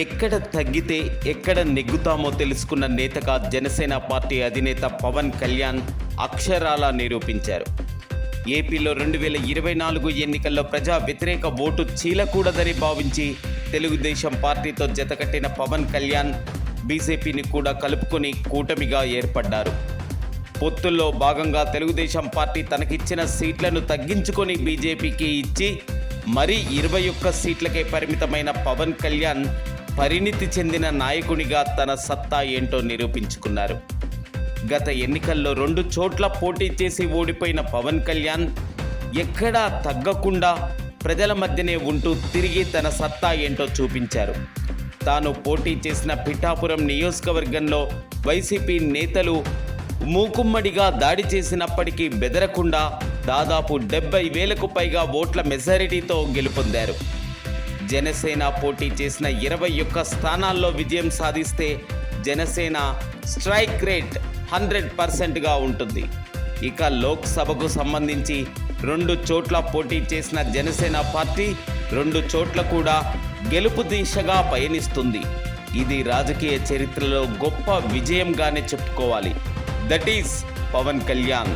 ఎక్కడ తగ్గితే ఎక్కడ నెగ్గుతామో తెలుసుకున్న నేతగా జనసేన పార్టీ అధినేత పవన్ కళ్యాణ్ అక్షరాలా నిరూపించారు. ఏపీలో 2024 ఎన్నికల్లో ప్రజా వ్యతిరేక ఓటు చీలకూడదని భావించి తెలుగుదేశం పార్టీతో జతకట్టిన పవన్ కళ్యాణ్ బీజేపీని కూడా కలుపుకొని కూటమిగా ఏర్పడ్డారు. పొత్తుల్లో భాగంగా తెలుగుదేశం పార్టీ తనకిచ్చిన సీట్లను తగ్గించుకొని బీజేపీకి ఇచ్చి మరీ 21 సీట్లకే పరిమితమైన పవన్ కళ్యాణ్ పరిణితి చెందిన నాయకునిగా తన సత్తా ఏంటో నిరూపించుకున్నారు. గత ఎన్నికల్లో 2 చోట్ల పోటీ చేసి ఓడిపోయిన పవన్ కళ్యాణ్ ఎక్కడా తగ్గకుండా ప్రజల మధ్యనే ఉంటూ తిరిగి తన సత్తా ఏంటో చూపించారు. తాను పోటీ చేసిన పిఠాపురం నియోజకవర్గంలో వైసీపీ నేతలు మూకుమ్మడిగా దాడి చేసినప్పటికీ బెదరకుండా దాదాపు 70,000కు పైగా ఓట్ల మెజారిటీతో గెలుపొందారు. జనసేన పోటీ చేసిన 21 స్థానాల్లో విజయం సాధిస్తే జనసేన స్ట్రైక్ రేట్ 100%గా ఉంటుంది. ఇక లోక్సభకు సంబంధించి 2 చోట్ల పోటీ చేసిన జనసేన పార్టీ 2 చోట్ల కూడా గెలుపు దిశగా పయనిస్తుంది. ఇది రాజకీయ చరిత్రలో గొప్ప విజయంగానే చెప్పుకోవాలి. That is Pawan Kalyan.